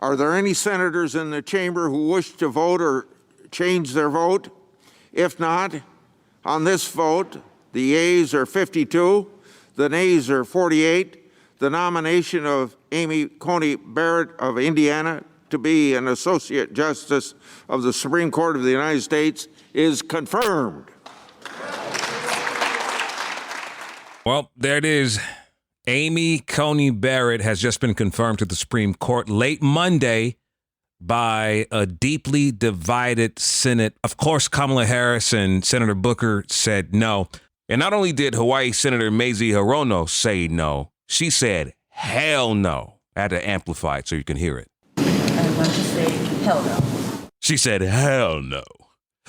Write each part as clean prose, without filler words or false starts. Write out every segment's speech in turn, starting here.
Are there any senators in the chamber who wish to vote or change their vote? If not, on this vote, the yeas are 52, the nays are 48. The nomination of Amy Coney Barrett of Indiana to be an Associate Justice of the Supreme Court of the United States is confirmed. Well, there it is. Amy Coney Barrett has just been confirmed to the Supreme Court late Monday by a deeply divided Senate. Of course, Kamala Harris and Senator Booker said no. And not only did Hawaii Senator Mazie Hirono say no, she said hell no. I had to amplify it so you can hear it. I want to say hell no. She said hell no.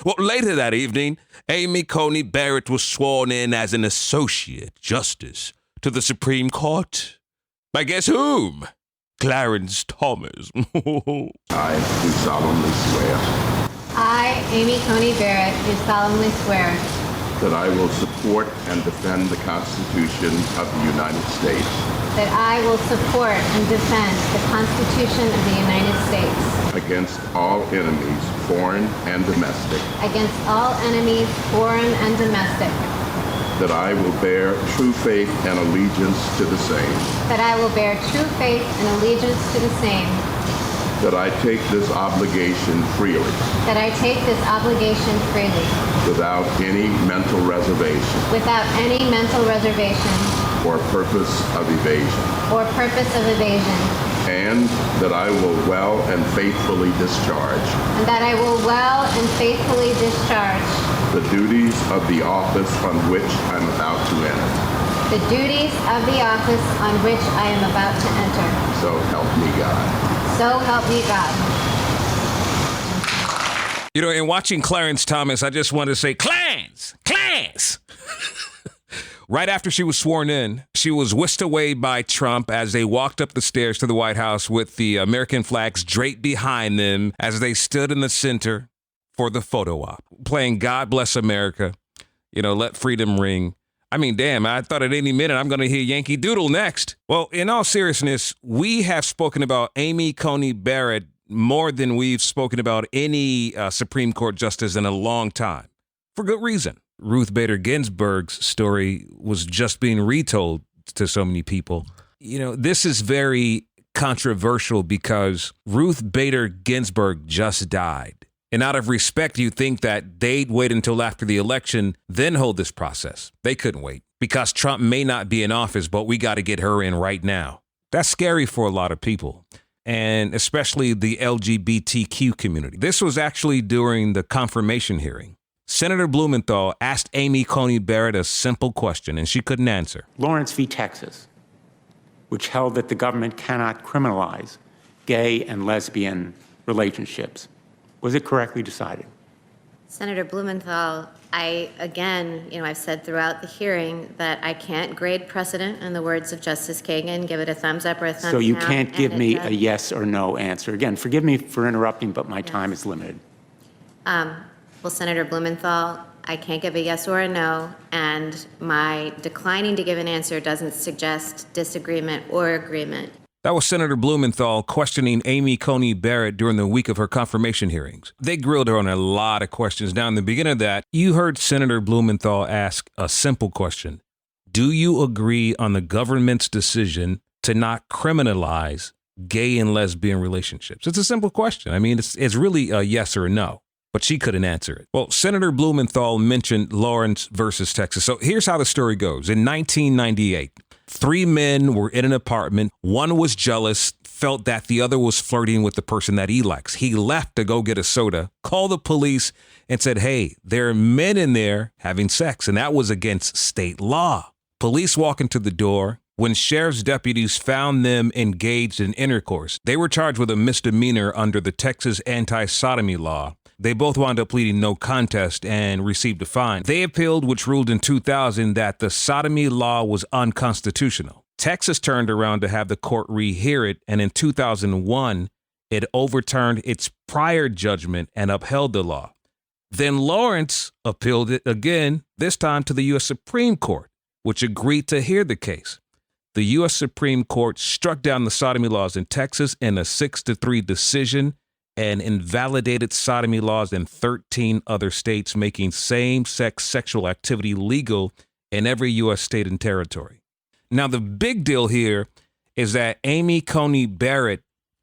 Well, later that evening, Amy Coney Barrett was sworn in as an Associate Justice to the Supreme Court. By guess whom? Clarence Thomas. I do solemnly swear I, Amy Coney Barrett, do solemnly swear that I will support and defend the Constitution of the United States that I will support and defend the Constitution of the United States against all enemies, foreign and domestic, against all enemies, foreign and domestic, that I will bear true faith and allegiance to the same, that I will bear true faith and allegiance to the same, that I take this obligation freely that I take this obligation freely without any mental reservation without any mental reservation or purpose of evasion, or purpose of evasion, and that I will well and faithfully discharge and that I will well and faithfully discharge the duties of the office on which I'm about to enter. the duties of the office on which I am about to enter. So help me God. So help me God. You know, in watching Clarence Thomas, I just wanted to say, Clarence! Right after she was sworn in, she was whisked away by Trump as they walked up the stairs to the White House with the American flags draped behind them as they stood in the center for the photo op, playing God Bless America, you know, Let Freedom Ring. I mean, damn, I thought at any minute I'm going to hear Yankee Doodle next. Well, in all seriousness, we have spoken about Amy Coney Barrett more than we've spoken about any Supreme Court justice in a long time, for good reason. Ruth Bader Ginsburg's story was just being retold to so many people. You know, this is very controversial because Ruth Bader Ginsburg just died. And out of respect, you think that they'd wait until after the election, then hold this process. They couldn't wait because Trump may not be in office, but we got to get her in right now. That's scary for a lot of people, and especially the LGBTQ community. This was actually during the confirmation hearing. Senator Blumenthal asked Amy Coney Barrett a simple question, and she couldn't answer. Lawrence v. Texas, which held that the government cannot criminalize gay and lesbian relationships. Was it correctly decided? Senator Blumenthal, I've said throughout the hearing that I can't grade precedent in the words of Justice Kagan, give it a thumbs up or a thumbs down. So you can't give me a yes or no answer. Again, forgive me for interrupting, but my time is limited. Well, Senator Blumenthal, I can't give a yes or a no, and my declining to give an answer doesn't suggest disagreement or agreement. That was Senator Blumenthal questioning Amy Coney Barrett during the week of her confirmation hearings. They grilled her on a lot of questions. Now, in the beginning of that, you heard Senator Blumenthal ask a simple question. Do you agree on the government's decision to not criminalize gay and lesbian relationships? It's a simple question. I mean, it's really a yes or a no. But she couldn't answer it. Well, Senator Blumenthal mentioned Lawrence versus Texas. So here's how the story goes. In 1998, 3 men were in an apartment. One was jealous, felt that the other was flirting with the person that he likes. He left to go get a soda, called the police, and said, hey, there are men in there having sex. And that was against state law. Police walk into the door. When sheriff's deputies found them engaged in intercourse, they were charged with a misdemeanor under the Texas anti-sodomy law. They both wound up pleading no contest and received a fine. They appealed, which ruled in 2000 that the sodomy law was unconstitutional. Texas turned around to have the court rehear it, and in 2001, it overturned its prior judgment and upheld the law. Then Lawrence appealed it again, this time to the U.S. Supreme Court, which agreed to hear the case. the U.S. Supreme Court struck down the sodomy laws in Texas in a 6-3 decision and invalidated sodomy laws in 13 other states, making same-sex sexual activity legal in every U.S. state and territory. Now, the big deal here is that Amy Coney Barrett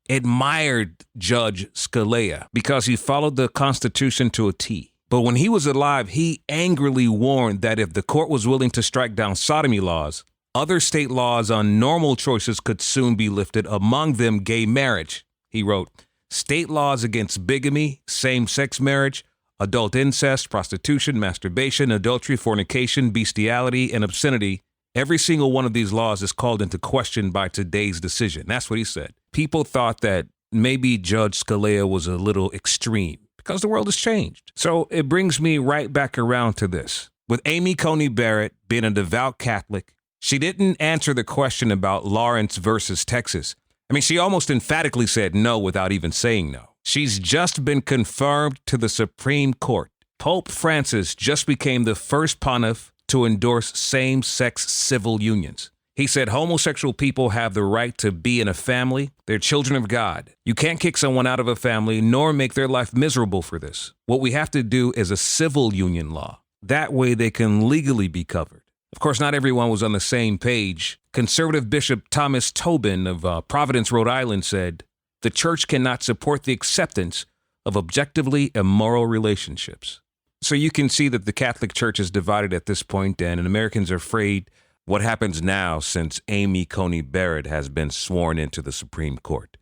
admired Judge Scalia because he followed the Constitution to a T. But when he was alive, he angrily warned that if the court was willing to strike down sodomy laws, other state laws on normal choices could soon be lifted, among them gay marriage. He wrote, "State laws against bigamy, same-sex marriage, adult incest, prostitution, masturbation, adultery, fornication, bestiality, and obscenity, every single one of these laws is called into question by today's decision." That's what he said. People thought that maybe Judge Scalia was a little extreme because the world has changed. So it brings me right back around to this. With Amy Coney Barrett being a devout Catholic, she didn't answer the question about Lawrence versus Texas. I mean, she almost emphatically said no without even saying no. She's just been confirmed to the Supreme Court. Pope Francis just became the first pontiff to endorse same-sex civil unions. He said homosexual people have the right to be in a family. They're children of God. You can't kick someone out of a family nor make their life miserable for this. What we have to do is a civil union law. That way they can legally be covered. Of course, not everyone was on the same page. Conservative Bishop Thomas Tobin of Providence, Rhode Island said, "The church cannot support the acceptance of objectively immoral relationships." So you can see that the Catholic Church is divided at this point, and Americans are afraid what happens now since Amy Coney Barrett has been sworn into the Supreme Court.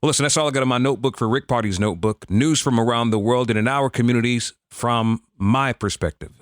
Well, listen, that's all I got in my notebook for Rick Party's Notebook. News from around the world and in our communities from my perspective.